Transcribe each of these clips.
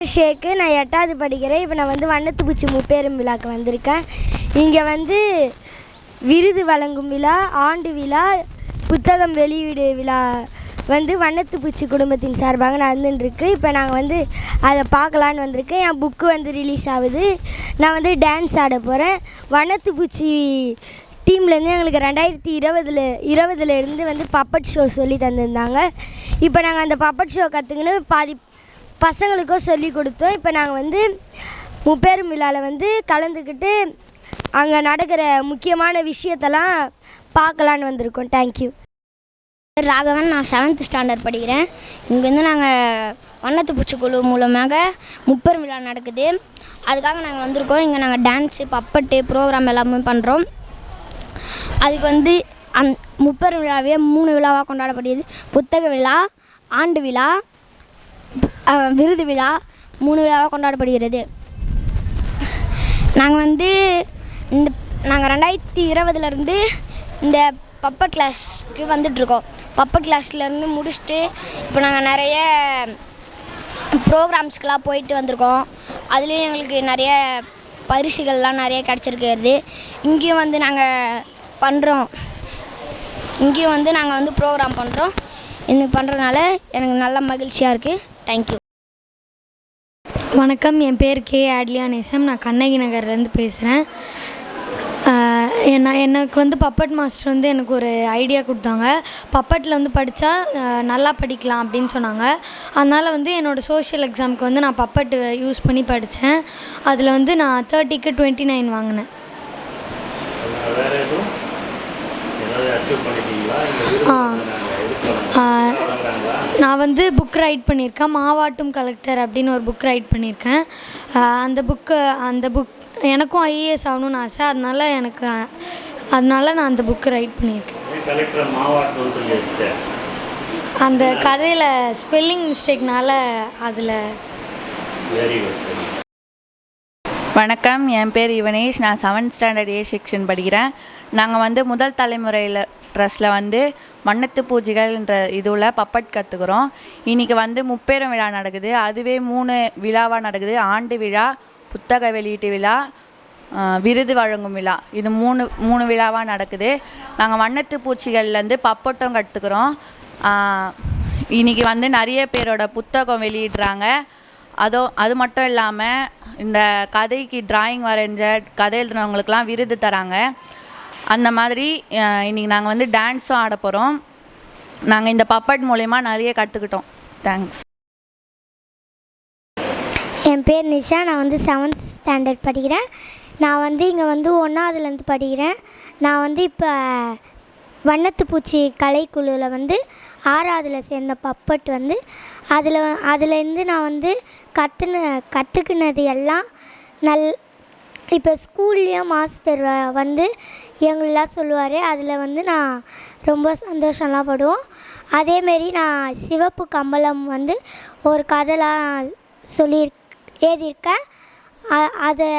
Shake. நான் 8வது படிக்கிறேன். இப்போ நான் வண்ணத்துப்பூச்சி முப்பெரும் விழாக்கு வந்திருக்கேன். இங்கே விருது வழங்கும் விழா, ஆண்டு விழா, புத்தகம் வெளியீடு விழா வண்ணத்துப்பூச்சி குடும்பத்தின் சார்பாக நடந்துட்டுருக்கு. இப்போ நாங்கள் அதை பார்க்கலான்னு வந்திருக்கேன். என் புக்கு ரிலீஸ் ஆகுது. நான் டான்ஸ் ஆட போகிறேன். வண்ணத்துப்பூச்சி டீம்லேருந்து எங்களுக்கு 2020 பப்பட் ஷோ சொல்லி தந்திருந்தாங்க. இப்போ நாங்கள் அந்த பப்பட் ஷோ கற்றுக்கின்னு பாதி பசங்களுக்கும் சொல்லி கொடுத்தோம். இப்போ நாங்கள் முப்பெரும் விழாவில் கலந்துக்கிட்டு அங்கே நடக்கிற முக்கியமான விஷயத்தெல்லாம் பார்க்கலான்னு வந்திருக்கோம். தேங்க்யூ. ராகவன். நான் 7th ஸ்டாண்டர்ட் படிக்கிறேன். இங்கேருந்து நாங்கள் வண்ணத்துப்பூச்சி குழு மூலமாக முப்பெரும் விழா நடக்குது. அதுக்காக நாங்கள் வந்திருக்கோம். இங்கே நாங்கள் டான்ஸு, பப்பட்டு, ப்ரோக்ராம் எல்லாமே பண்ணுறோம். அதுக்கு முப்பெரும் விழாவே 3 விழாவாக கொண்டாடப்படுது. புத்தக விழா, ஆண்டு விழா, விருது விழா 3 விழாவாக கொண்டாடப்படுகிறது. நாங்கள் நாங்கள் 2020 இந்த பப்பட் கிளாஸ்க்கு வந்துட்ருக்கோம். பப்பட் கிளாஸ்லேருந்து முடிச்சுட்டு இப்போ நாங்கள் நிறைய ப்ரோக்ராம்ஸ்க்கெலாம் போயிட்டு வந்திருக்கோம். அதுலேயும் எங்களுக்கு நிறைய பரிசுகள்லாம் நிறைய கிடச்சிருக்கிறது. இங்கேயும் நாங்கள் பண்ணுறோம். இங்கேயும் நாங்கள் ப்ரோக்ராம் பண்ணுறோம். இது பண்ணுறதுனால எனக்கு நல்ல மகிழ்ச்சியாக இருக்குது. தேங்க்யூ. வணக்கம். என் பேர் கே ஆட்லியா நேசம். நான் கண்ணகி நகர்லேருந்து பேசுகிறேன். எனக்கு பப்பட் மாஸ்டர் எனக்கு ஒரு ஐடியா கொடுத்தாங்க. பப்பட்டில் படித்தா நல்லா படிக்கலாம் அப்படின்னு சொன்னாங்க. அதனால் என்னோடய சோஷியல் எக்ஸாமுக்கு நான் பப்பட்டு யூஸ் பண்ணி படித்தேன். அதில் நான் 30க்கு 29 வாங்கினேன். நான் புக் ரைட் பண்ணியிருக்கேன். மாவாட்டும் கலெக்டர் அப்படின்னு ஒரு புக் ரைட் பண்ணியிருக்கேன். அந்த புக் எனக்கும் ஐஏஎஸ் ஆகணும்னு ஆசை. அதனால நான் அந்த புக்கு ரைட் பண்ணியிருக்கேன். அந்த கதையில் ஸ்பெல்லிங் மிஸ்டேக்னால அதில். வணக்கம். என் பேர் யுவனேஷ். நான் 7th ஸ்டாண்டர்ட் A செக்ஷன் படிக்கிறேன். நாங்கள் முதல் தலைமுறையில் ட்ரெஸ்ஸில் வண்ணத்து பூச்சிகள்ன்ற இதுவில் பப்பட் கற்றுக்குறோம். இன்றைக்கி முப்பெரும் விழா நடக்குது. அதுவே 3 விழாவாக நடக்குது. ஆண்டு விழா, புத்தக வெளியீட்டு விழா, விருது வழங்கும் விழா. இது 3 விழாவாக நடக்குது. நாங்கள் வண்ணத்து பூச்சிகள்லேருந்து பப்பட்டும் கற்றுக்குறோம். இன்றைக்கி நிறைய பேரோட புத்தகம் வெளியிடுறாங்க. அது மட்டும் இல்லாமல் இந்த கதைக்கு டிராயிங் வரைஞ்ச கதை எழுதுனவங்களுக்கெல்லாம் விருது தராங்க. அந்த மாதிரி இன்றைக்கி நாங்கள் டான்ஸும் ஆட போகிறோம். நாங்கள் இந்த பப்பட் மூலயமா நிறைய கற்றுக்கிட்டோம். தேங்க்ஸ். என் பேர் நிஷா. நான் 7th ஸ்டாண்டர்ட் படிக்கிறேன். நான் இங்கே 1வதுலேருந்து படிக்கிறேன். நான் இப்போ வண்ணத்துப்பூச்சி கலைக்குழுவில் 6வதுல சேர்ந்த பப்பட் அதுலேருந்து நான் கற்றுக்கினது எல்லாம் இப்போ ஸ்கூல்லேயும் மாஸ்டர் எங்களெலாம் சொல்லுவார். அதில் நான் ரொம்ப சந்தோஷம்லாம் படுவோம். அதேமாரி நான் சிவப்பு கம்பளம் ஒரு கதைலாம் எழுதியிருக்கேன். அதை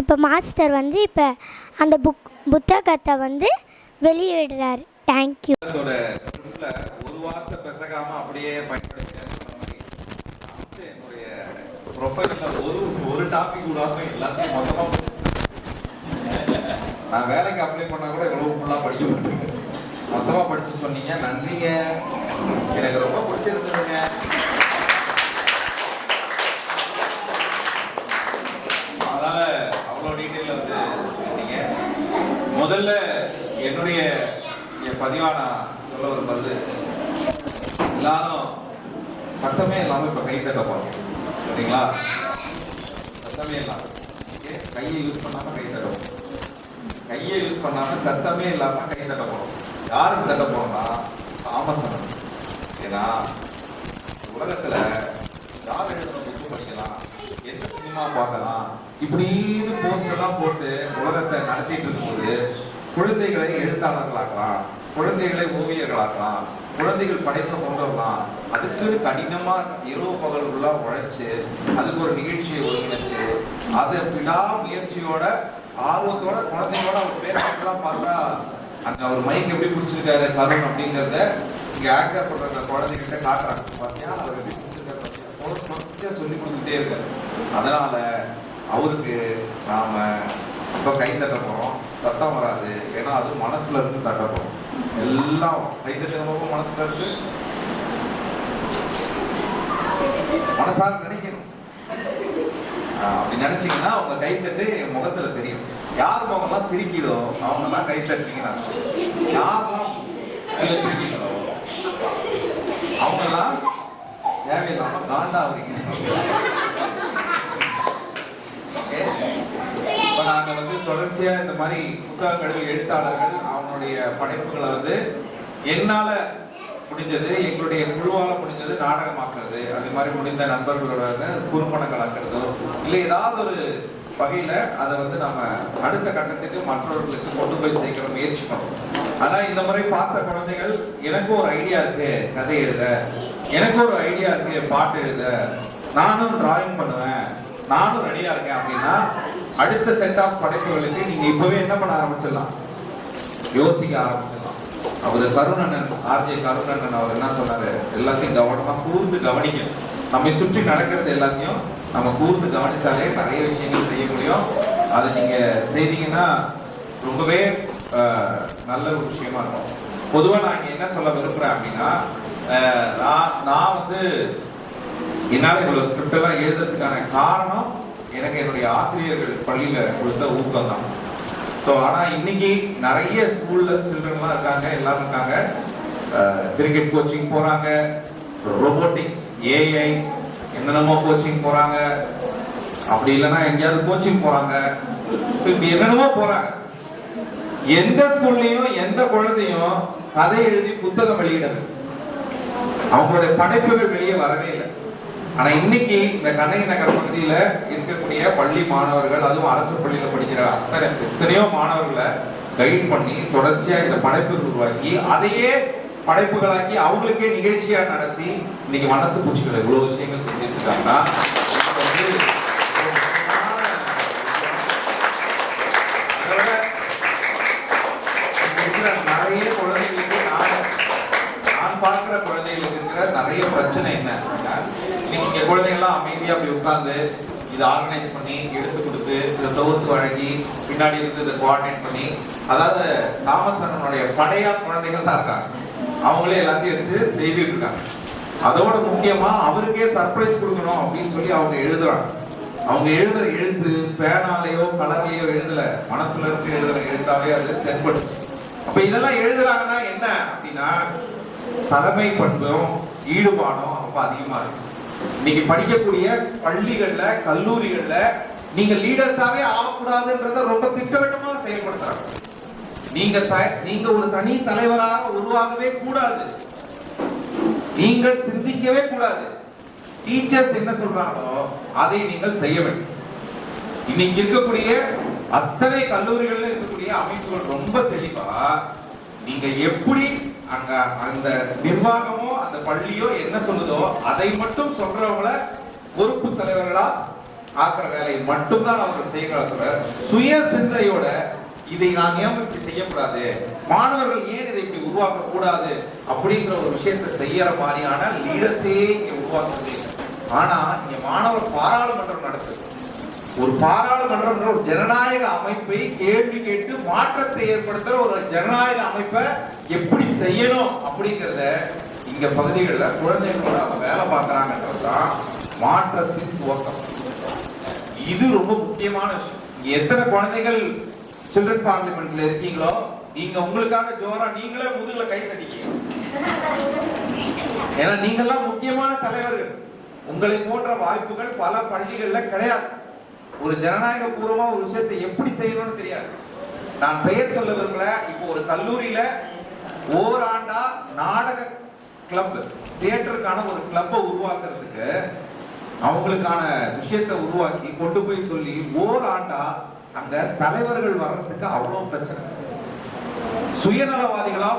இப்போ மாஸ்டர் இப்போ அந்த புத்தகத்தை வெளியிடுறார். தேங்க்யூ. ஒரு வார்த்தை பேசாம அப்படியே ஒரு டாபிக் விடாம எல்லாத்தையும் மொத்தமா நான் வேலைக்கு அப்ளை பண்ணா கூட இவ்வளவு ஃபுல்லா படிக்க மாட்டேங்க. மொத்தமா படிச்சு சொன்னீங்க. நன்றிங்க. எனக்கு ரொம்ப பிடிச்சிருந்ததுங்க. அதனால அவ்வளவு டீட்டெயில சொன்னீங்க. முதல்ல என்னுடைய பதிவா நான் சொல்ல வரும்போது எல்லாரும் சத்தமே இல்லாம இப்ப கை தட்ட போறோம். சரிங்களா? சத்தமே இல்லாம கையை யூஸ் பண்ணாம கை தட்டணும். கையை யூஸ் பண்ணாம சத்தமே இல்லாம கை தட்ட போறோம். யாருக்கு தட்ட போறோம்னா தாமசன். ஏன்னா உலகத்துல யார் எழுதுன புக்கு படிக்கலாம், எந்த சினிமா பார்க்கலாம், இப்படின்னு போஸ்டர் எல்லாம் போட்டு உலகத்தை நடத்திட்டு இருக்கும்போது குழந்தைகளை எழுத்தாளர்களாக்கலாம், குழந்தைகளை ஓவியர்களாக்கலாம், குழந்தைகள் படைப்பை கொண்டு வரலாம். அதுக்கு கடினமா இரவு பகல் உள்ள உழைச்சு அதுக்கு ஒரு நிகழ்ச்சியை ஒருங்கிணைச்சு அதை விடா முயற்சியோட ஆர்வத்தோட குழந்தைங்களோட அவர் பேசுறதெல்லாம் பார்த்தா அங்க அவர் மைக் எப்படி பிடிச்சிருக்காரு தருண் அப்படிங்கிறத இங்க ஆக்டர் பண்ற குழந்தைகிட்ட காட்டுறாங்க. பாத்தியா அவர் எப்படி பிடிச்சிருக்காரு. அவர் தொடர்ச்சியா சொல்லி கொடுத்துட்டே இருக்காரு. அதனால அவருக்கு நாம இப்ப கை தட்ட போறோம். சத்தம் வராது, ஏன்னா அது மனசுல இருந்து தட்ட போறோம். எல்லாம் கை தட்டுறவங்க மனசுல இருந்து மனசார நினைக்கணும். அப்படி நினைச்சீங்கன்னா உங்க கைத்தட்டு என் முகத்துல தெரியும். யார் முகம்லாம் சிரிக்குதோ அவங்க எல்லாம் கை தட்டிங்கன்னா, யாரெல்லாம் சிரிக்கிறீங்களோ அவங்க எல்லாம் தேவையில்லாம காண்டாவீங்க. இப்ப நாங்க வந்து தொடர்ச்சியா இந்த மாதிரி புத்தக கடவுள் எழுத்தாளர்கள் அவங்களுடைய படைப்புகளை வந்து என்னால முடிஞ்சது, எங்களுடைய குழுவால முடிஞ்சது நாடகமாக்குறது, அது மாதிரி முடிந்த நண்பர்களோட குறும்படங்களாக்குறதோ இல்லை ஏதாவது ஒரு வகையில அதை வந்து நம்ம அடுத்த கட்டத்துக்கு மற்றவர்களுக்கு கொண்டு போய் சேர்க்கிற முயற்சி பண்ணணும். ஆனா இந்த முறை பார்த்த குழந்தைகள் எனக்கும் ஒரு ஐடியா இருக்கு கதை எழுத, எனக்கு ஒரு ஐடியா இருக்கு பாட்டு எழுத, நானும் டிராயிங் பண்ணுவேன், நானும் ரெடியா இருக்கேன் அப்படின்னா அடுத்த செட் ஆஃப் படைப்புகளுக்கு நீங்க இப்பவே என்ன பண்ண ஆரம்பிச்சிடலாம், யோசிக்க ஆரம்பிச்சிடலாம். அவர் கருணண்ணன், ஆர்ஜே கருணண்ணன் அவர் என்ன சொன்னாரு, எல்லாத்தையும் கவனமா கூர்ந்து கவனிக்கணும். நம்ம சுற்றி நடக்கிறது எல்லாத்தையும் நம்ம கூர்ந்து கவனிச்சாலே நிறைய விஷயங்கள் செய்ய முடியும். அதை நீங்க செய்தீங்கன்னா ரொம்பவே நல்ல ஒரு விஷயமா இருக்கும். பொதுவா நான் இங்க என்ன சொல்ல விரும்புறேன் அப்படின்னா, நான் வந்து என்னால இவ்வளவு ஸ்கிரிப்ட் எல்லாம் எழுதுறதுக்கான காரணம் எனக்கு என்னுடைய ஆசிரியர்கள் பள்ளியில கொடுத்த ஊக்கம் தான். ஸோ ஆனால் இன்னைக்கு நிறைய ஸ்கூல்ல சில்ட்ரன்லாம் இருக்காங்க, எல்லாரும் இருக்காங்க, கிரிக்கெட் கோச்சிங் போறாங்க, ரோபோட்டிக்ஸ், ஏஐ என்னென்னமோ கோச்சிங் போறாங்க, அப்படி இல்லைன்னா எங்கேயாவது கோச்சிங் போறாங்க, இப்படி என்னென்னமோ போறாங்க. எந்த ஸ்கூல்லையும் எந்த குழந்தையும் கதை எழுதி புத்தகம் வெளியிடல, அவங்களுடைய படைப்புகள் வெளியே வரவே இல்லை. ஆனா இன்னைக்கு இந்த கண்ணகி நகர் பகுதியில இருக்கக்கூடிய பள்ளி மாணவர்கள், அதுவும் அரசு பள்ளியில படிக்கிற எத்தனையோ மாணவர்களை கைட் பண்ணி தொடர்ச்சியா இந்த படைப்புகள் உருவாக்கி அதையே படைப்புகளாக்கி அவங்களுக்கே நிகழ்ச்சியா நடத்தி இன்னைக்கு வண்ணத்து பூச்சிகளை இவ்வளவு விஷயங்கள் செஞ்சுட்டு இருக்காங்கன்னா நிறைய குழந்தைகளுக்கு நான் பார்க்கிற குழந்தைகளுக்கு இருக்கிற நிறைய பிரச்சனை என்ன அப்படின்னா, இங்க குழந்தைகள்லாம் அமைதியா அப்படி உட்கார்ந்து இதை ஆர்கனைஸ் பண்ணி எடுத்து கொடுத்து இதை தொகுத்து வழங்கி பின்னாடி இருந்து இதை கோஆர்டினேட் பண்ணி, அதாவது தாமஸ் அண்ணனுடைய படையா குழந்தைகள் தான் இருக்காங்க, அவங்களே எல்லாத்தையும் எடுத்து செய்துட்டு இருக்காங்க. அதோட முக்கியமா அவருக்கே சர்ப்ரைஸ் கொடுக்கணும் அப்படின்னு சொல்லி அவங்க எழுதுறாங்க. அவங்க எழுதுற எழுத்து பேனாலேயோ கலர்லயோ எழுதல, மனசுல இருந்து எழுதுற எழுத்தாவே அது தென்படுச்சு. அப்ப இதெல்லாம் எழுதுறாங்கன்னா என்ன அப்படின்னா தலைமை பண்பும் ஈடுபாடும் அப்ப அதிகமா இருக்கு. இன்னைக்கு படிக்கக்கூடிய பள்ளிகள்ல கல்லூரிகள்ல நீங்க லீடர்ஸாவே ஆகக்கூடாதுன்றத ரொம்ப திட்டவட்டமா செயல்படுத்துறாங்க. நீங்க ஒரு தனி தலைவராக உருவாகவே கூடாது, நீங்கள் சிந்திக்கவே கூடாது. டீச்சர்ஸ் என்ன சொல்றாங்களோ அதை நீங்கள் செய்ய வேண்டும். இன்னைக்கு இருக்கக்கூடிய அத்தனை கல்லூரிகள்ல இருக்கக்கூடிய அமைப்புகள் ரொம்ப தெளிவா நீங்க எப்படி அங்க அந்த நிர்வாகமோ அந்த பள்ளியோ என்ன சொல்லுதோ அதை மட்டும் சொல்றவங்கள பொறுப்பு தலைவர்களா ஆக்குற வேலையை மட்டும்தான் அவர்கள் செய்யக்கூடாது. சுய சிந்தையோட இதை நான் ஏன் இப்படி செய்யக்கூடாது, மாணவர்கள் ஏன் இதை இப்படி உருவாக்க கூடாது அப்படிங்கிற ஒரு விஷயத்தை செய்யற மாதிரியான லீடர்ஸே இங்க உருவாக்குறது. ஆனா இங்க மாணவர் பாராளுமன்றம் நடக்குது. ஒரு பாராளுமன்றம் ஒரு ஜனநாயக அமைப்பை கேள்வி கேட்டு மாற்றத்தை ஏற்படுத்துற ஒரு ஜனநாயக அமைப்பை எப்படி செய்யணும் அப்படிங்கிறத இங்க பகுதிகளில் குழந்தைகளோட அவங்க வேலை பார்க்கறாங்கன்றதுதான் மாற்றத்தின் துவக்கம். இது ரொம்ப முக்கியமான விஷயம். எத்தனை குழந்தைகள் சில்ட்ரன் பார்லிமெண்ட்ல இருக்கீங்களோ நீங்க உங்களுக்காக ஜோரா நீங்களே முதுகுல கை தட்டிக்கீங்க. ஏன்னா நீங்கெல்லாம் முக்கியமான தலைவர்கள். உங்களை போன்ற வாய்ப்புகள் பல பள்ளிகள்ல கிடையாது. ஒரு ஜனநாயக பூர்வமா ஒரு விஷயத்தை எப்படி செய்யணும்னு தெரியாது. நான் பெயர் சொல்ல விரும்பல. இப்போ ஒரு கல்லூரியில ஓராண்டா நாடக கிளப், தியேட்டருக்கான ஒரு கிளப்பை உருவாக்குறதுக்கு அவங்களுக்கான விஷயத்தை உருவாக்கி கொண்டு போய் சொல்லி ஓராண்டா அங்க தலைவர்கள் வர்றதுக்கு அவ்வளவு பிரச்சனை. சுயநலவாதிகளா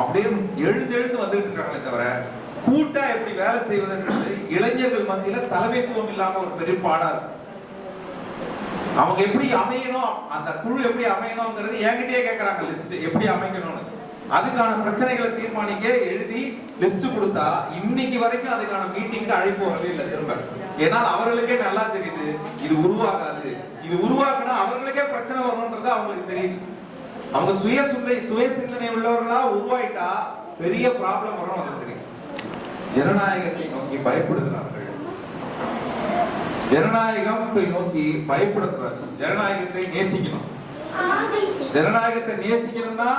அப்படியே எழுந்து வந்துட்டு இருக்காங்களே தவிர கூட்டா எப்படி வேலை செய்வதற்கு இளைஞர்கள் மத்தியில தலைமைத்துவம் இல்லாம ஒரு பெரிய பாடா இருக்கு. அவங்க எப்படி அமையணும், அந்த குழு எப்படி அமையணும்ங்கிறது என்கிட்டயே கேட்கறாங்க லிஸ்ட் எப்படி அமைக்கணும்னு. அதுக்கான பிரச்சனைகளை தீர்மானிக்க எழுதி லிஸ்ட் கொடுத்தா இன்னைக்கு வரைக்கும் அதுக்கான மீட்டிங்க்கு அழைப்பு வரவே இல்லை திரும்ப. ஏன்னா அவர்களுக்கே நல்லா தெரியுது இது உருவாகாது, இது உருவாக்குனா அவர்களுக்கே பிரச்சனை வரும்ன்றது அவங்களுக்கு தெரியுது. அவங்க சுய சிந்தனை உள்ளவர்களா உருவாயிட்டா பெரிய ப்ராப்ளம் வரும் அவங்களுக்கு தெரியும். ஜனநாயகத்தை நோக்கி பயப்படுகிறார்கள். ஜனநாயகத்தை நோக்கி பயப்படக்கூடாது. ஜனநாயகத்தை நேசிக்கணும். ஜனநாயகத்தை நேசிக்கணும்னா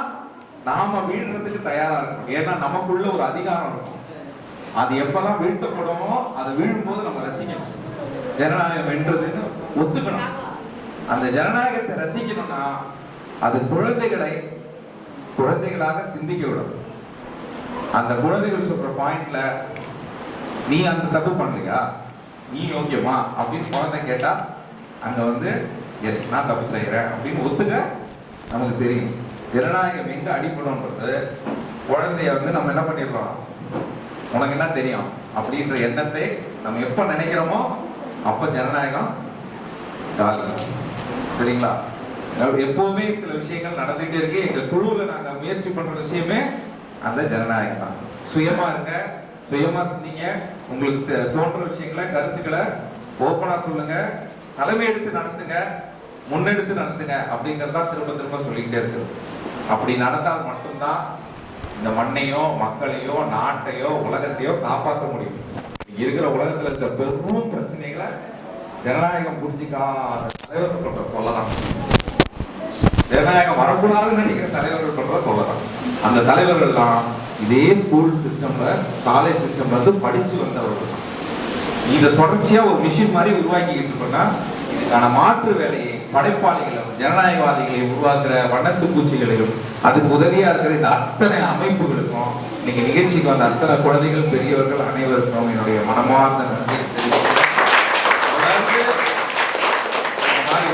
நாம வீழ்றதுக்கு தயாரா இருக்கணும். ஏன்னா நமக்குள்ள ஒரு அதிகாரம் இருக்கும். அது எப்பெல்லாம் வீழ்த்தப்படுமோ அது வீழும்போது நம்ம ரசிக்கணும். ஜனநாயகம் வென்றதுன்னு ஒத்துக்கணும். அந்த ஜனநாயகத்தை ரசிக்கணும்னா அது குழந்தைகளாக சிந்திக்க விடும். அந்த குழந்தைகள் சொல்ற பாயிண்ட்ல நீ அந்த தப்பு பண்றியா, நீ யோக்கியமா அப்படின்னு குழந்தை கேட்டா அங்க வந்து எஸ் நான் தப்பு செய்யறேன் அப்படின்னு ஒத்துக்க நமக்கு தெரியும். ஜனநாயகம் எங்க அடிப்படைன்றது குழந்தைய வந்து நம்ம என்ன பண்ணிடலாம், உனக்கு என்ன தெரியும் அப்படின்ற எண்ணத்தை நம்ம எப்ப நினைக்கிறோமோ அப்ப ஜனநாயகம் சரிங்களா. எப்பவுமே சில விஷயங்கள் நடந்துட்டே இருக்கு. எங்க குழுவுல நாங்க முயற்சி பண்ற விஷயமே அந்த ஜனநாயகம் தான். சுயமா இருங்க, சுயமா சிந்திங்க, உங்களுக்கு தோன்ற விஷயங்களை கருத்துக்களை ஓப்பனா சொல்லுங்க, தலைமை எடுத்து நடத்துங்க, முன்னெடுத்து நடத்துங்க அப்படிங்கறதா திரும்ப திரும்ப சொல்லிக்கிட்டே இருக்கு. அப்படி நடந்தால் மட்டும்தான் இந்த மண்ணையோ மக்களையோ நாட்டையோ உலகத்தையோ காப்பாற்ற முடியும். இருக்கிற உலகத்துல இருக்க பெரும் பிரச்சனைகளை ஜனநாயகம் புரிஞ்சிக்காத தலைவர்கள் பண்ற சொல்லலாம். ஜனநாயகம் வரக்கூடாதுன்னு நினைக்கிற தலைவர்கள் பண்ற சொல்லலாம். அந்த தலைவர்கள் தான் இதே ஸ்கூல் சிஸ்டம்ல காலேஜ் சிஸ்டம்ல இருந்து படிச்சு வந்தவர்கள். இதை தொடர்ச்சியா ஒரு மிஷின் மாதிரி உருவாக்கிட்டு இருக்கோம்னா இதுக்கான மாற்று வேலையை படைப்பாளிகளும் ஜனநாயகவாதிகளை உருவாக்குற வண்ணத்து பூச்சிகளையும் அதுக்கு உதவியா இருக்கிற இந்த அத்தனை அமைப்புகளுக்கும் இன்னைக்கு நிகழ்ச்சிக்கு வந்த அத்தனை குழந்தைகள் பெரியவர்கள் அனைவருக்கும் என்னுடைய மனமார்ந்த நன்றி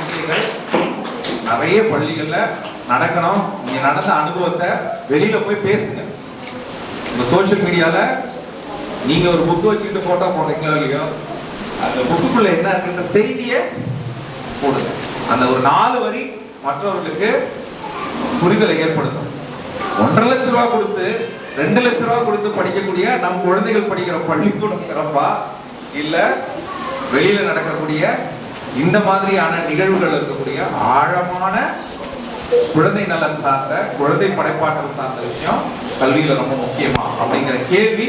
விஷயங்கள் நிறைய பள்ளிகள்ல நடக்கணும். நீங்க நடந்த அனுபவத்தை வெளியில போய் பேசுங்க. இந்த சோசியல் மீடியால நீங்க ஒரு புக் வச்சுக்கிட்டு போட்டோ போடுறீங்களோ இல்லையோ அந்த புக்குக்குள்ள என்ன இருக்குன்ற செய்தியை போடுங்க. அந்த ஒரு 4 வரி மற்றவர்களுக்கு புரிதலை ஏற்படுத்தும். 1.5 லட்ச ரூபாய் கொடுத்து 2 லட்ச ரூபாய் கொடுத்து படிக்கக்கூடிய நம் குழந்தைகள் படிக்கிற பள்ளிக்கூடம் சிறப்பா இல்ல வெளியில நடக்கக்கூடிய இந்த மாதிரியான நிகழ்வுகள் இருக்கக்கூடிய ஆழமான குழந்தை நலன் சார்ந்த குழந்தை படைப்பாற்றல் சார்ந்த விஷயம் கல்வியில ரொம்ப முக்கியமா அப்படிங்கிற கேள்வி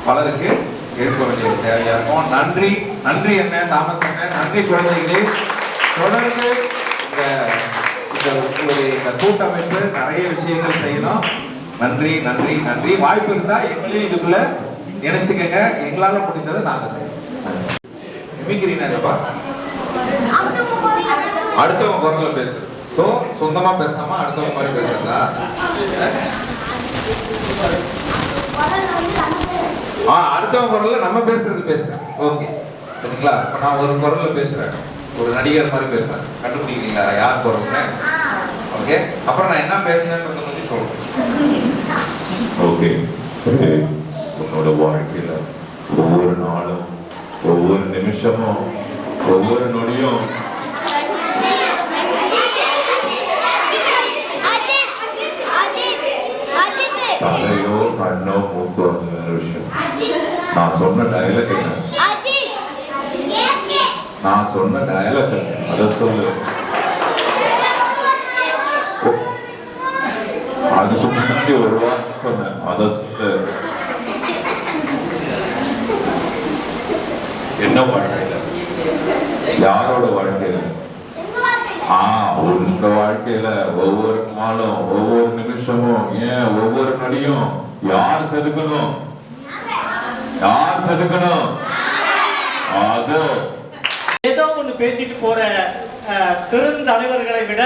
பலருக்கு ஏற்க வேண்டியது தேவையா இருக்கும். நன்றி நன்றி என்ன தாமஸ் என்ன நன்றி குழந்தைகளே. தொடர்ந்து இந்த கூட்டமைப்பு நிறைய விஷயங்கள் செய்யணும். நன்றி நன்றி நன்றி. வாய்ப்பு இருந்தா எங்களையும் இதுக்குள்ள நினைச்சுக்கங்க. எங்களால முடிந்ததை நாங்க செய்யணும். அடுத்தவங்க குரல்ல பேசுறது சொந்தமா பேசாம அடுத்தவங்க மாதிரி பேசுறதா? அடுத்தவங்க குரல்ல நம்ம பேசுறது பேசுறேன். ஓகே சரிங்களா. இப்ப நான் ஒரு குரல்ல பேசுறேன், ஒரு நடிகர் மாதிரி பேசுறேன். கண்டுபிடிக்கிறீங்களா யார் குரல்னு? ஓகே. அப்புறம் நான் என்ன பேசுனேன்றத பத்தி சொல்றேன். ஓகே. உன்னோட வாழ்க்கையில ஒவ்வொரு நாளும் ஒவ்வொரு நிமிஷமும் ஒவ்வொரு நொடியும் தலையோ கண்ணோ மூக்கோ அந்த வேற விஷயம். நான் சொன்ன டயலாக் என்ன? நான் சொன்ன டயலாக் அத சொல்லு. அதுக்கு முன்னாடி ஒரு வார்த்தை சொன்னேன், அத சொல்லு. என்ன வாழ்க்கையில யாரோட வாழ்க்கையில? உங்க வாழ்க்கையில ஒவ்வொரு நாளும் ஒவ்வொரு நிமிஷமும் ஏன் ஒவ்வொரு நொடியும் யார் செதுக்கணும்? யார் செதுக்கணும்? அதோ ஏதோ ஒண்ணு பேசிட்டு போற பெருந்தலைவர்களை விட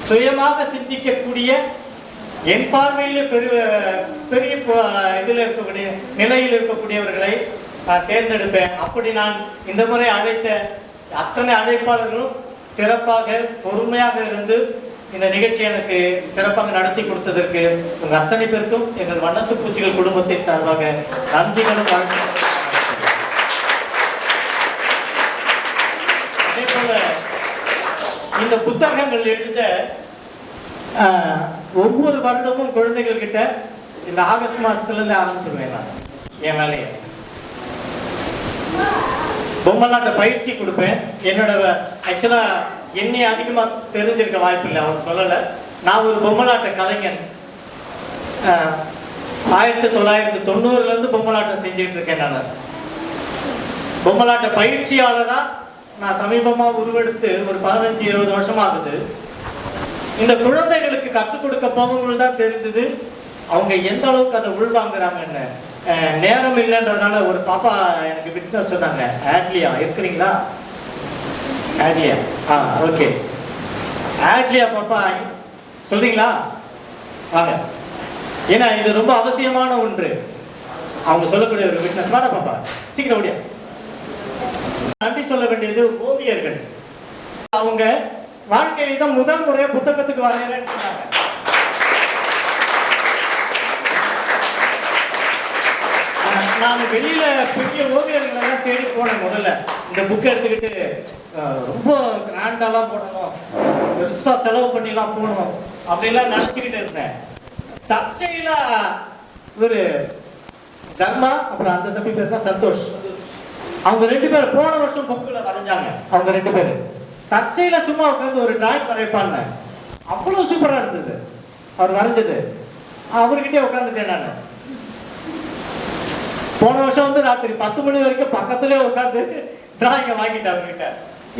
சுயமாக சிந்திக்கக்கூடிய என் பார்வையில் பெரிய இதுல இருக்கக்கூடிய நிலையில் இருக்கக்கூடியவர்களை நான் தேர்ந்தெடுப்பேன். அப்படி நான் இந்த முறை அழைத்த அத்தனை அழைப்பாளர்களும் சிறப்பாக பொறுமையாக இருந்து இந்த நிகழ்ச்சி எனக்கு சிறப்பாக நடத்தி கொடுத்ததற்கு உங்க அத்தனை பேருக்கும் எங்கள் வண்ணத்து பூச்சிகள் குடும்பத்தின் சார்பாக நன்றிகளும் வாழ்த்து. அதே போல இந்த புத்தகங்கள் எழுத ஒவ்வொரு வருடமும் குழந்தைகள் கிட்ட இந்த ஆகஸ்ட் மாசத்துலேருந்து ஆரம்பிச்சிருவேன் நான் என் வேலையை. பொம்மலாட்ட பயிற்சி கொடுப்பேன். என்னோட ஆக்சுவலாக என்னை அதிகமாக தெரிஞ்சிருக்க வாய்ப்பு இல்லை, அவர் சொல்லலை. நான் ஒரு பொம்மலாட்ட கலைஞன். 1990 பொம்மலாட்டம் செஞ்சுட்டு இருக்கேன். நான் பொம்மலாட்ட பயிற்சியாளராக நான் சமீபமாக உருவெடுத்து ஒரு 15-20 வருஷம் ஆகுது. இந்த குழந்தைகளுக்கு கற்றுக் கொடுக்க போகும்போது தான் தெரிஞ்சது அவங்க எந்த அளவுக்கு அதை உள்வாங்குறாங்கன்னு. நேரம் இல்லைன்றதுனால ஒரு பாப்பா எனக்கு விட்னஸ் சொன்னாங்க. ஆட்லியா இருக்கிறீங்களா? ஆட்லியா, ஓகே. ஆட்லியா பாப்பா சொல்றீங்களா? வாங்க. ஏன்னா இது ரொம்ப அவசியமான ஒன்று. அவங்க சொல்லக்கூடிய ஒரு விட்னஸ். வாடா பாப்பா, சீக்கிரம் ஓடியா. நன்றி சொல்ல வேண்டியது ஓவியர்கள். அவங்க வாழ்க்கையை தான் முதல் முறையா புத்தகத்துக்கு வரையறேன்னு சொன்னாங்க. நான் வெளியில பெரிய ஓவியர்கள் எல்லாம் தேடி போனேன். முதல்ல இந்த புக்கை எடுத்துக்கிட்டு ரொம்ப கிராண்டாலாம் போடணும், பெருசா செலவு பண்ணிலாம் போடணும் அப்படின்லாம் நினைச்சுக்கிட்டு இருந்தேன். தற்செயல ஒரு தர்மா, அப்புறம் அந்த தம்பி பேர் தான் சந்தோஷ், அவங்க 2 பேர் போன வருஷம் புக்கில் வரைஞ்சாங்க. அவங்க 2 பேர் தற்செயல சும்மா உட்காந்து ஒரு டிராயிங் வரைப்பாங்க. அவ்வளவு சூப்பரா இருந்தது அவர் வரைஞ்சது. அவர்கிட்டே உட்காந்துட்டேன் நான். போன வருஷம் ராத்திரி 10 மணி வரைக்கும் பக்கத்திலே உட்காந்து டிராயிங்கை வாங்கிட்டேன் அவர்கிட்ட.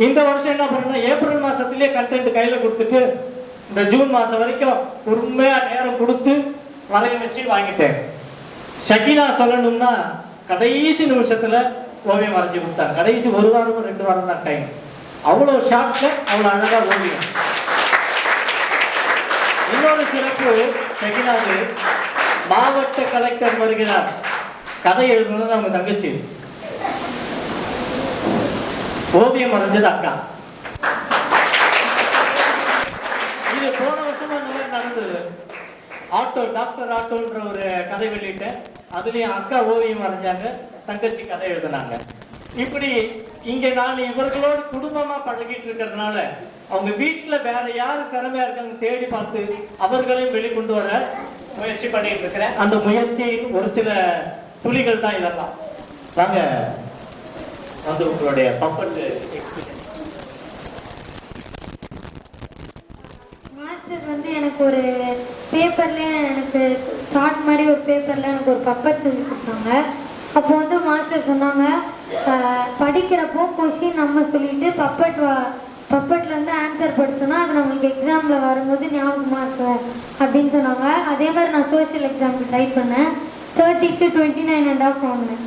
இந்த வருஷம் என்ன பண்ணா, ஏப்ரல் மாசத்திலேயே கண்டென்ட் கையில கொடுத்துட்டு இந்த ஜூன் மாசம் வரைக்கும் பொறுமையா நேரம் கொடுத்து வரைய வச்சு வாங்கிட்டேன். ஷகினா சொல்லணும்னா கடைசி நிமிஷத்துல ஓவியம் வரைஞ்சி கொடுத்தாங்க. கடைசி 1 வாரமோ 2 வாரம் தான் டைம். அவ்வளவு ஷார்ட்ல அவ்வளவு அழகா ஓவியம். இன்னொரு சிறப்பு, ஷகினாவுக்கு மாவட்ட கலெக்டர் வருகிறார் கதை எழுதுனது அவங்க தங்கச்சி, ஓவியம் வரைஞ்சது அக்கா. இது போன வருஷமா இந்த மாதிரி நடந்தது. ஆட்டோ டாக்டர் ஆட்டோன்ற ஒரு கதை வெளியிட்டேன். அதுலயும் அக்கா ஓவியம் வரைஞ்சாங்க, தங்கச்சி கதை எழுதினாங்க. இப்படி இங்க நான் இவர்களோடு குடும்பமா பழகிட்டு இருக்கிறதுனால அவங்க வீட்டுல வேற யாரு திறமையா இருக்காங்க தேடி பார்த்து அவர்களையும் வெளிக்கொண்டு வர முயற்சி பண்ணிட்டு இருக்கிறேன். அந்த முயற்சியின் ஒரு சில துளிகள் தான் இதெல்லாம். வாங்க வந்து உங்களுடைய பப்பட்டு மாஸ்டர் வந்து எனக்கு ஒரு பேப்பர்ல, எனக்கு சார்ட் மாதிரி ஒரு பேப்பர்ல எனக்கு ஒரு பப்பட் செஞ்சு கொடுத்தாங்க. அப்போ வந்து மாஸ்டர் சொன்னாங்க, படிக்கிறப்போ கொஸ்டின் நம்ம சொல்லிட்டு பப்பட்ல இருந்து ஆன்சர் படிச்சோன்னா அது நம்மளுக்கு எக்ஸாம்ல வரும்போது ஞாபகமா இருக்கும் அப்படின்னு சொன்னாங்க. அதே மாதிரி நான் சோஷியல் எக்ஸாமுக்கு ட்ரை பண்ணேன். 30க்கு 29.5 வாங்கினேன்.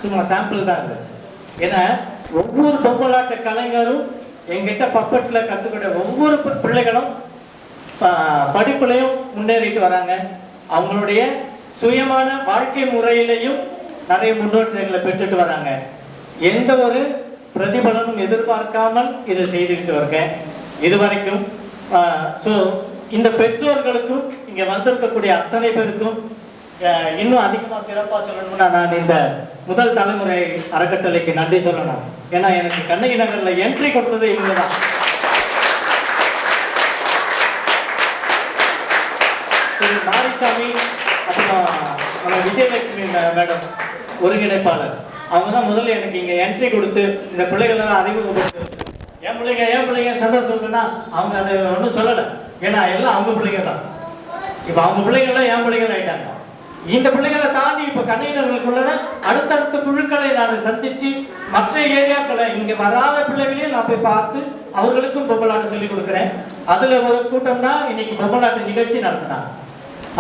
சும்மா சாம்பிள் தான் இது. ஏன்னா ஒவ்வொரு பொம்மலாட்ட கலைஞரும் எங்கிட்ட பப்பட்ல கத்துக்கிட்ட ஒவ்வொரு பிள்ளைகளும் படிப்புலையும் முன்னேறிட்டு வராங்க. அவங்களுடைய சுயமான வாழ்க்கை முறையிலையும் நிறைய முன்னேற்றங்களை பெற்றுட்டு வராங்க. எந்த ஒரு பிரதிபலனும் எதிர்பார்க்காமல் இதை செய்துக்கிட்டு இருக்கேன் இதுவரைக்கும். ஸோ இந்த பெற்றோர்களுக்கும் இங்க வந்திருக்கக்கூடிய அத்தனை பேருக்கும் இன்னும் அதிகமாக சிறப்பாக சொல்லணும்னா நான் இந்த முதல் தலைமுறை அறக்கட்டளைக்கு நன்றி சொல்லணும். ஏன்னா எனக்கு கண்ணகி நகர்ல என்ட்ரி கொடுத்தது இவங்க தான். மாரிசாமி, அப்புறம் நம்ம விஜயலட்சுமி மேடம் ஒருங்கிணைப்பாளர், அவங்க தான் முதல்ல எனக்கு இங்க என்ட்ரி கொடுத்து இந்த பிள்ளைகள் எல்லாம் அறிமுகப்படுத்து. என் பிள்ளைங்க சந்தோஷம் சொல்லுன்னா அவங்க அதை ஒன்றும் சொல்லலை. ஏன்னா எல்லாம் அவங்க பிள்ளைங்க தான். இப்போ அவங்க பிள்ளைங்கள்லாம் என் பிள்ளைகள் ஆயிட்டாங்க. இந்த பிள்ளைகளை தாண்டி இப்ப கண்ணீர்களுக்குள்ள அடுத்தடுத்த குழுக்களை நான் சந்திச்சு மற்ற ஏரியாக்களை இங்க வராத பிள்ளைகளையும் நான் போய் பார்த்து அவர்களுக்கும் பொம்மலாட்டம் சொல்லி கொடுக்குறேன். அதுல ஒரு கூட்டம் தான் இன்னைக்கு பொம்மலாட்ட நிகழ்ச்சி நடத்தினாங்க.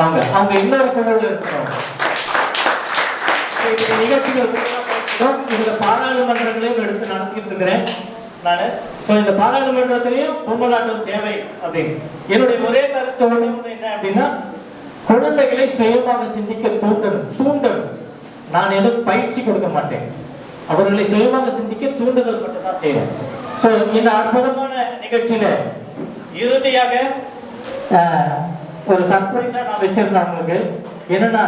அவங்க இன்னொரு குழுவில் இருக்கிறோம். நிகழ்ச்சிகள் இந்த பாராளுமன்றங்களையும் எடுத்து நடத்திட்டு இருக்கிறேன் நான். இந்த பாராளுமன்றத்திலையும் பொம்மலாட்டம் தேவை அப்படின்னு என்னுடைய ஒரே கருத்து என்ன அப்படின்னா, குழந்தைகளை சுயமாக சிந்திக்க தூண்டணும். நான் எதுவும் பயிற்சி கொடுக்க மாட்டேன். அவர்களை சுயமாக சிந்திக்க தூண்டுதல் மட்டும் தான் செய்வேன். ஸோ இந்த அற்புதமான நிகழ்ச்சியில இறுதியாக ஒரு சர்ப்ரைஸா நான் வச்சிருந்தேன் அவங்களுக்கு. என்னன்னா,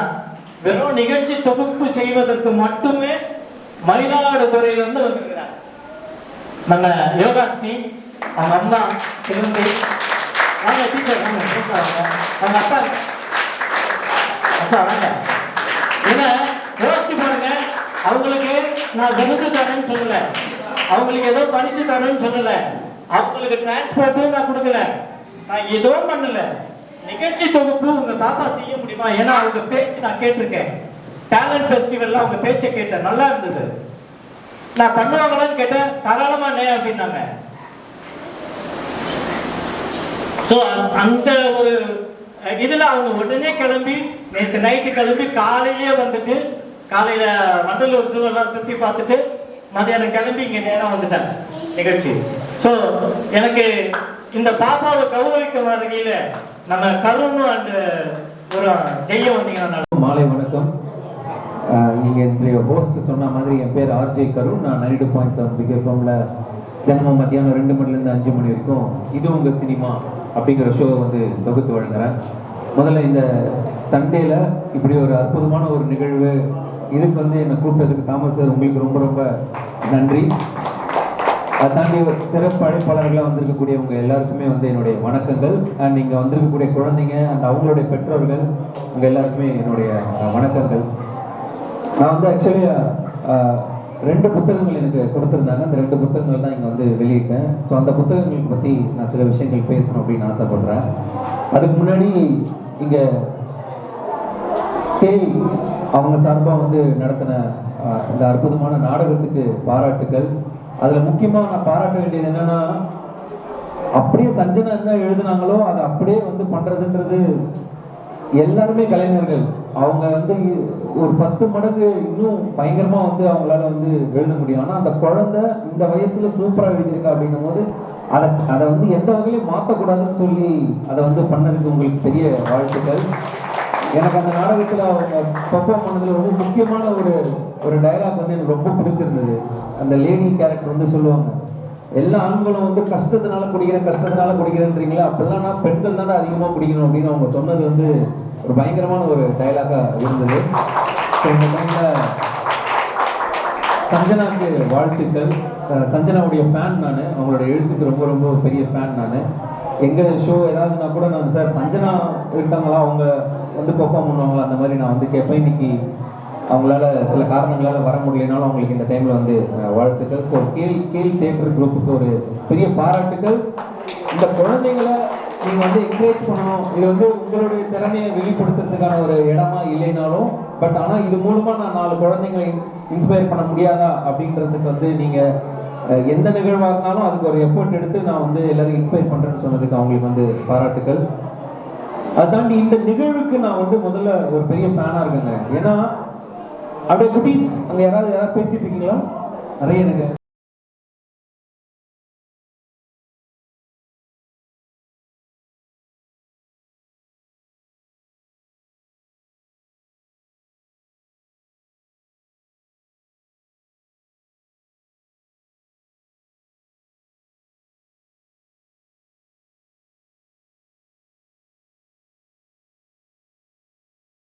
வெறும் நிகழ்ச்சி தொகுப்பு செய்வதற்கு மட்டுமே மயிலாடுதுறையிலிருந்து வந்திருக்கிறாங்க. நம்ம யோகாஸ்ரீ அவங்க அம்மா இருந்து வாங்க டீச்சர் வாங்க பேசுவாங்க அவங்க அப்பா வாங்க. ஏன்னா யோசிச்சு பாருங்க, அவங்களுக்கு நான் விருது தரேன்னு சொல்லல, அவங்களுக்கு ஏதோ பரிசு தரேன்னு சொல்லல, அவங்களுக்கு டிரான்ஸ்போர்ட்டும் நான் கொடுக்கல, நான் ஏதோ பண்ணல. நிகழ்ச்சி தொகுப்பு உங்க பாப்பா செய்ய முடியுமா? ஏன்னா அவங்க பேச்சு நான் கேட்டிருக்கேன், டேலண்ட் ஃபெஸ்டிவல்ல அவங்க பேச்சை கேட்டேன், நல்லா இருந்தது. நான் பண்ணுவாங்களான்னு கேட்டேன், தாராளமா நே அப்படின்னாங்க. ஸோ அந்த ஒரு இதுல அவங்க உடனே கிளம்பி நேற்று நைட்டு கிளம்பி காலையிலேயே வந்துட்டு காலையில வண்டலூர் சூழலாம் சுத்தி பார்த்துட்டு மதியானம் கிளம்பி இங்க நேரம் வந்துட்டாங்க நிகழ்ச்சி. ஸோ எனக்கு இந்த பாப்பாவை கௌரவிக்க வகையில நம்ம கருண் அண்ட் ஒரு ஜெயம் வந்தீங்கன்னா. மாலை வணக்கம். இங்கே இன்றைய ஹோஸ்ட் சொன்ன மாதிரி என் பேர் ஆர்ஜே கருண். நான் 92.7 பிக் எஃப்எம்ல தினமும் மத்தியானம் 2 மணிலேருந்து 5 மணி வரைக்கும் இது உங்கள் சினிமா அப்படிங்கிற ஷோவை வந்து தொகுத்து வழங்குறேன். முதல்ல இந்த சண்டேல இப்படி ஒரு அற்புதமான ஒரு நிகழ்வு, இதுக்கு வந்து என்னை கூப்பிட்டதுக்கு தாமஸ் சார் உங்களுக்கு ரொம்ப ரொம்ப நன்றி. அதை தாண்டி சிறப்பு அழைப்பாளர்களாக வந்திருக்கக்கூடியவங்க எல்லாருக்குமே வந்து என்னுடைய வணக்கங்கள். அண்ட் இங்கே வந்திருக்கக்கூடிய குழந்தைங்க அண்ட் அவங்களுடைய பெற்றோர்கள் உங்க எல்லாருக்குமே என்னுடைய வணக்கங்கள். நான் வந்து ஆக்சுவலி 2 புத்தகங்கள் எனக்கு கொடுத்துருந்தாங்க. அந்த 2 புத்தகங்கள் தான் இங்கே வந்து வெளியிட்டேன். ஸோ அந்த புத்தகங்களுக்கு பற்றி நான் சில விஷயங்கள் பேசணும் அப்படின்னு ஆசைப்படுறேன். அதுக்கு முன்னாடி இங்கே அவங்க சார்பாக வந்து நடத்தின இந்த அற்புதமான நாடகத்துக்கு பாராட்டுக்கள். அதில் முக்கியமாக நான் பாராட்ட வேண்டியது என்னன்னா, அப்படியே சஞ்சனா என்ன எழுதுனாங்களோ அதை அப்படியே வந்து பண்ணுறதுன்றது, எல்லாருமே கலைஞர்கள். அவங்க வந்து ஒரு 10 மடங்கு இன்னும் பயங்கரமா வந்து அவங்களால வந்து எழுத முடியும். ஆனா அந்த குழந்தை இந்த வயசுல சூப்பரா எழுதியிருக்கா அப்படின்னும் போது அதை வந்து எந்த வகையிலும் மாற்றக்கூடாதுன்னு சொல்லி அதை வந்து பண்ணதுக்கு உங்களுக்கு பெரிய வாழ்த்துக்கள். எனக்கு அந்த நாடகத்துல அவங்க பெர்ஃபார்ம் பண்ணதுல ரொம்ப முக்கியமான ஒரு டயலாக் வந்து எனக்கு ரொம்ப பிடிச்சிருந்தது. அந்த லேடி கேரக்டர் வந்து சொல்லுவாங்க, எல்லா ஆண்களும் வந்து கஷ்டத்தினால குடிக்கிறேன்றீங்களா, அப்படிலாம் நான் பெண்கள் தானே அதிகமாக குடிக்கணும் அப்படின்னு அவங்க சொன்னது வந்து ஒரு பயங்கரமான ஒரு டயலாகா இருந்தது. இந்த டைம்ல சஞ்சனாவுக்கு வாழ்த்துக்கள். சஞ்சனாவுடைய ஃபேன் நான், அவங்களோட எழுத்துக்கு ரொம்ப ரொம்ப பெரிய ஃபேன் நான். எங்கள் ஷோ ஏதாவதுனா கூட நான் சார் சஞ்சனா இருக்காங்களா, அவங்க வந்து பெர்ஃபார்ம் பண்ணுவாங்களா, அந்த மாதிரி நான் வந்து கேட்பேன். இன்னைக்கு அவங்களால சில காரணங்களால் வர முடியலனாலும் அவங்களுக்கு இந்த டைமில் வந்து வாழ்த்துக்கள். ஸோ கேல் தியேட்டர் குரூப்புக்கு ஒரு பெரிய பாராட்டுக்கள். இந்த குழந்தைங்களை நீங்கள் வந்து என்கரேஜ் பண்ணணும். இது வந்து உங்களுடைய திறமையை வெளிப்படுத்துறதுக்கான ஒரு இடமா இல்லைனாலும், பட் ஆனால் இது மூலமாக நான் 4 குழந்தைங்களை இன்ஸ்பயர் பண்ண முடியாதா அப்படின்றதுக்கு வந்து நீங்கள் எந்த நிகழ்வாக இருந்தாலும் அதுக்கு ஒரு எஃபர்ட் எடுத்து நான் வந்து எல்லாரும் இன்ஸ்பயர் பண்ணுறேன்னு சொன்னதுக்கு அவங்களுக்கு வந்து பாராட்டுக்கள். அதை தாண்டி இந்த நிகழ்வுக்கு நான் வந்து முதல்ல ஒரு பெரிய ஃபேனாக இருக்கேங்க. ஏன்னா அப்படியே குட்டீஸ் அங்கே யாராவது பேசிட்டு இருக்கீங்களா? நிறைய எனக்கு